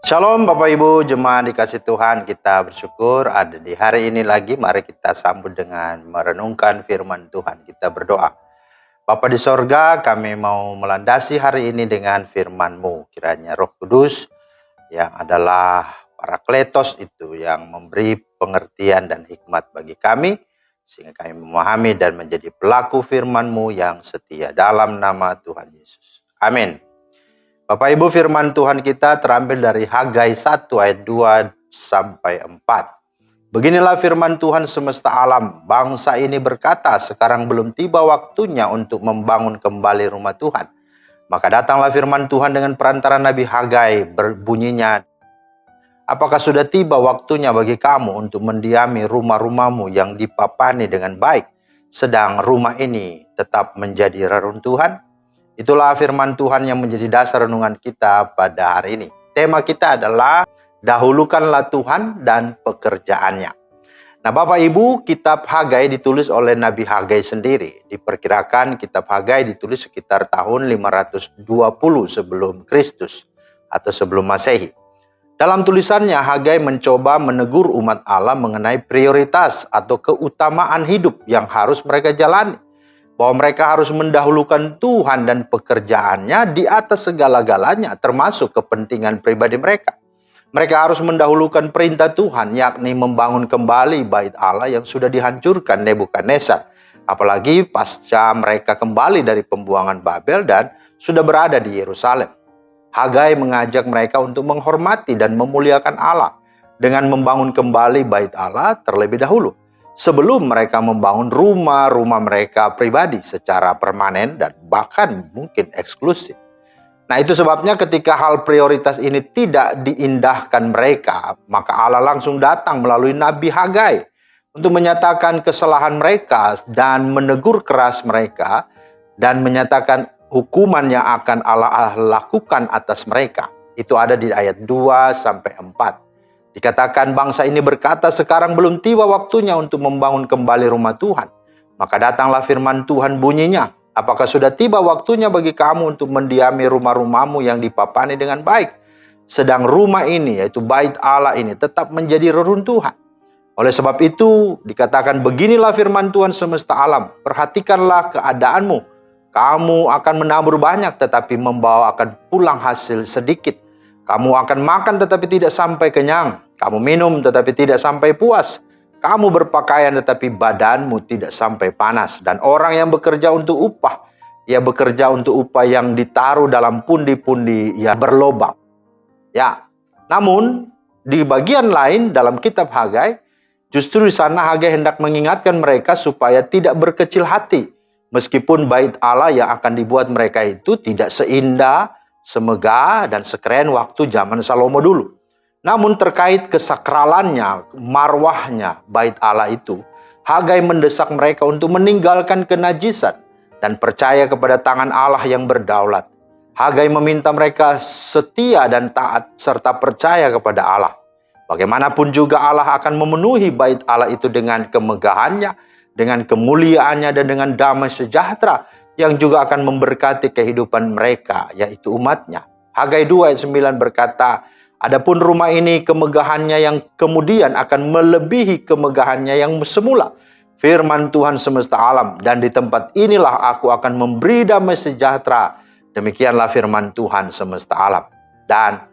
Shalom Bapak Ibu, jemaat dikasih Tuhan, kita bersyukur ada di hari ini lagi. Mari kita sambut dengan merenungkan firman Tuhan. Kita berdoa. Bapa di sorga, kami mau melandasi hari ini dengan firman-Mu. Kiranya Roh Kudus yang adalah Parakletos itu yang memberi pengertian dan hikmat bagi kami, sehingga kami memahami dan menjadi pelaku firman-Mu yang setia, dalam nama Tuhan Yesus. Amin. Bapak Ibu, firman Tuhan kita terambil dari Hagai 1 ayat 2 sampai 4. Beginilah firman Tuhan semesta alam. Bangsa ini berkata, sekarang belum tiba waktunya untuk membangun kembali rumah Tuhan. Maka datanglah firman Tuhan dengan perantara Nabi Hagai, berbunyinya, apakah sudah tiba waktunya bagi kamu untuk mendiami rumah-rumahmu yang dipapani dengan baik, sedang rumah ini tetap menjadi reruntuhan? Itulah firman Tuhan yang menjadi dasar renungan kita pada hari ini. Tema kita adalah dahulukanlah Tuhan dan pekerjaannya. Nah Bapak Ibu, kitab Hagai ditulis oleh Nabi Hagai sendiri. Diperkirakan kitab Hagai ditulis sekitar tahun 520 sebelum Kristus atau sebelum Masehi. Dalam tulisannya, Hagai mencoba menegur umat Allah mengenai prioritas atau keutamaan hidup yang harus mereka jalani. Bahwa mereka harus mendahulukan Tuhan dan pekerjaannya di atas segala-galanya, termasuk kepentingan pribadi mereka. Mereka harus mendahulukan perintah Tuhan, yakni membangun kembali bait Allah yang sudah dihancurkan Nebukadnezar. Apalagi pasca mereka kembali dari pembuangan Babel dan sudah berada di Yerusalem. Hagai mengajak mereka untuk menghormati dan memuliakan Allah dengan membangun kembali bait Allah terlebih dahulu, sebelum mereka membangun rumah-rumah mereka pribadi secara permanen dan bahkan mungkin eksklusif. Nah itu sebabnya ketika hal prioritas ini tidak diindahkan mereka, maka Allah langsung datang melalui Nabi Hagai untuk menyatakan kesalahan mereka dan menegur keras mereka dan menyatakan hukuman yang akan Allah lakukan atas mereka. Itu ada di ayat 2 sampai 4. Dikatakan bangsa ini berkata, sekarang belum tiba waktunya untuk membangun kembali rumah Tuhan. Maka datanglah firman Tuhan bunyinya, apakah sudah tiba waktunya bagi kamu untuk mendiami rumah-rumahmu yang dipapani dengan baik, sedang rumah ini, yaitu bait Allah ini, tetap menjadi reruntuhan. Oleh sebab itu dikatakan, beginilah firman Tuhan semesta alam, perhatikanlah keadaanmu. Kamu akan menabur banyak tetapi membawa akan pulang hasil sedikit. Kamu akan makan tetapi tidak sampai kenyang. Kamu minum tetapi tidak sampai puas. Kamu berpakaian tetapi badanmu tidak sampai panas. Dan orang yang bekerja untuk upah, ia bekerja untuk upah yang ditaruh dalam pundi-pundi yang berlobang. Ya, namun di bagian lain dalam kitab Hagai, justru di sana Hagai hendak mengingatkan mereka supaya tidak berkecil hati. Meskipun bait Allah yang akan dibuat mereka itu tidak seindah, semegah dan sekeren waktu zaman Salomo dulu. Namun terkait kesakralannya, marwahnya bait Allah itu, Hagai mendesak mereka untuk meninggalkan kenajisan dan percaya kepada tangan Allah yang berdaulat. Hagai meminta mereka setia dan taat serta percaya kepada Allah. Bagaimanapun juga Allah akan memenuhi bait Allah itu dengan kemegahannya, dengan kemuliaannya dan dengan damai sejahtera yang juga akan memberkati kehidupan mereka, yaitu umatnya. Hagai 2 ayat 9 berkata, adapun rumah ini kemegahannya yang kemudian akan melebihi kemegahannya yang semula. Firman Tuhan semesta alam, dan di tempat inilah aku akan memberi damai sejahtera. Demikianlah firman Tuhan semesta alam. Dan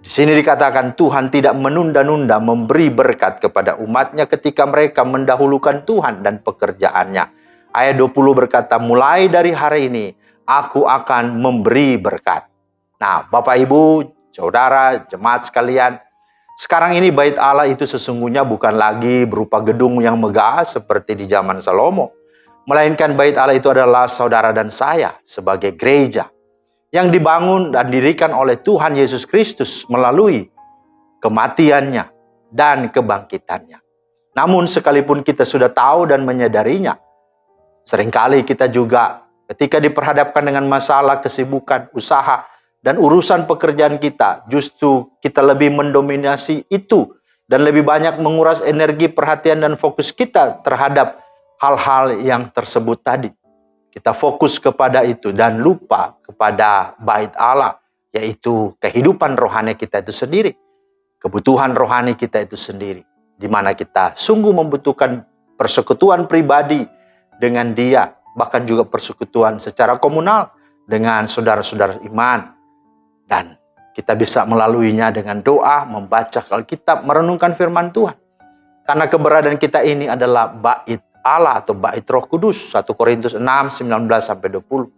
di sini dikatakan Tuhan tidak menunda-nunda memberi berkat kepada umatnya ketika mereka mendahulukan Tuhan dan pekerjaannya. Ayat 20 berkata, mulai dari hari ini aku akan memberi berkat. Nah Bapak Ibu, Saudara, jemaat sekalian, sekarang ini bait Allah itu sesungguhnya bukan lagi berupa gedung yang megah seperti di zaman Salomo. Melainkan bait Allah itu adalah saudara dan saya sebagai gereja yang dibangun dan didirikan oleh Tuhan Yesus Kristus melalui kematiannya dan kebangkitannya. Namun sekalipun kita sudah tahu dan menyadarinya, seringkali kita juga ketika diperhadapkan dengan masalah, kesibukan, usaha, dan urusan pekerjaan kita, justru kita lebih mendominasi itu dan lebih banyak menguras energi, perhatian, dan fokus kita terhadap hal-hal yang tersebut tadi. Kita fokus kepada itu dan lupa kepada bait Allah yaitu kehidupan rohani kita itu sendiri, kebutuhan rohani kita itu sendiri, di mana kita sungguh membutuhkan persekutuan pribadi dengan Dia, bahkan juga persekutuan secara komunal dengan saudara-saudara iman. Dan kita bisa melaluinya dengan doa, membaca Alkitab, merenungkan firman Tuhan. Karena keberadaan kita ini adalah bait Allah atau bait Roh Kudus, 1 Korintus 6, 19-20.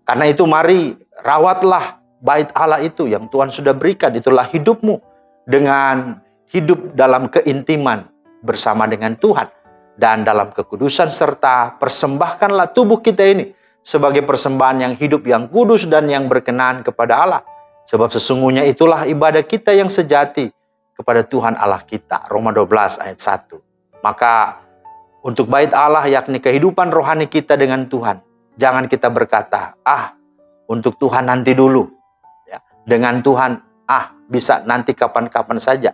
Karena itu mari rawatlah bait Allah itu yang Tuhan sudah berikan, itulah hidupmu, dengan hidup dalam keintiman bersama dengan Tuhan dan dalam kekudusan, serta persembahkanlah tubuh kita ini sebagai persembahan yang hidup, yang kudus dan yang berkenan kepada Allah. Sebab sesungguhnya itulah ibadah kita yang sejati kepada Tuhan Allah kita. Roma 12 ayat 1. Maka untuk bait Allah, yakni kehidupan rohani kita dengan Tuhan, jangan kita berkata, untuk Tuhan nanti dulu. Ya, dengan Tuhan, bisa nanti kapan-kapan saja.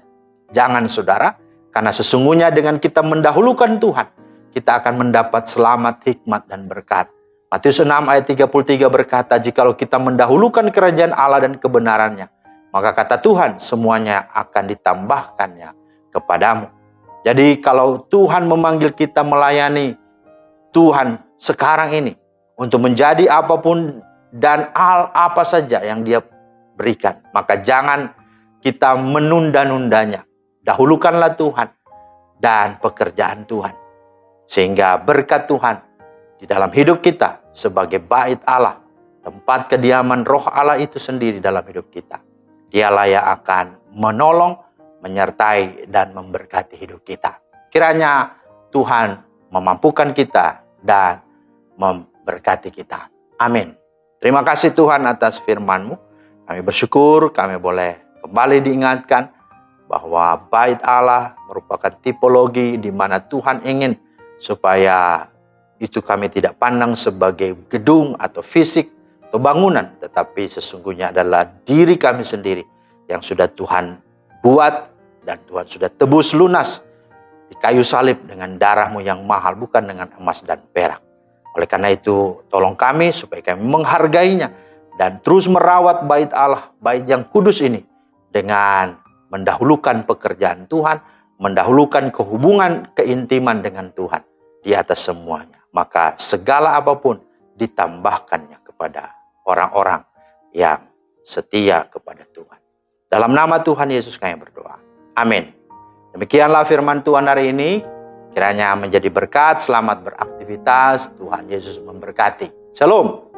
Jangan saudara, karena sesungguhnya dengan kita mendahulukan Tuhan, kita akan mendapat selamat, hikmat, dan berkat. Matius 6 ayat 33 berkata, jikalau kita mendahulukan kerajaan Allah dan kebenarannya, maka kata Tuhan, semuanya akan ditambahkannya kepadamu. Jadi kalau Tuhan memanggil kita melayani Tuhan sekarang ini, untuk menjadi apapun dan hal apa saja yang Dia berikan, maka jangan kita menunda-nundanya. Dahulukanlah Tuhan dan pekerjaan Tuhan, sehingga berkat Tuhan di dalam hidup kita sebagai bait Allah, tempat kediaman roh Allah itu sendiri dalam hidup kita. Dialah yang akan menolong, menyertai, dan memberkati hidup kita. Kiranya Tuhan memampukan kita dan memberkati kita. Amin. Terima kasih Tuhan atas firman-Mu. Kami bersyukur kami boleh kembali diingatkan bahwa bait Allah merupakan tipologi di mana Tuhan ingin supaya itu kami tidak pandang sebagai gedung atau fisik atau bangunan, tetapi sesungguhnya adalah diri kami sendiri yang sudah Tuhan buat dan Tuhan sudah tebus lunas di kayu salib dengan darah-Mu yang mahal, bukan dengan emas dan perak. Oleh karena itu, tolong kami supaya kami menghargainya dan terus merawat bait Allah, bait yang kudus ini, dengan mendahulukan pekerjaan Tuhan, mendahulukan kehubungan, keintiman dengan Tuhan di atas semuanya. Maka segala apapun ditambahkannya kepada orang-orang yang setia kepada Tuhan. Dalam nama Tuhan Yesus kami berdoa. Amin. Demikianlah firman Tuhan hari ini. Kiranya menjadi berkat, selamat beraktivitas. Tuhan Yesus memberkati. Shalom.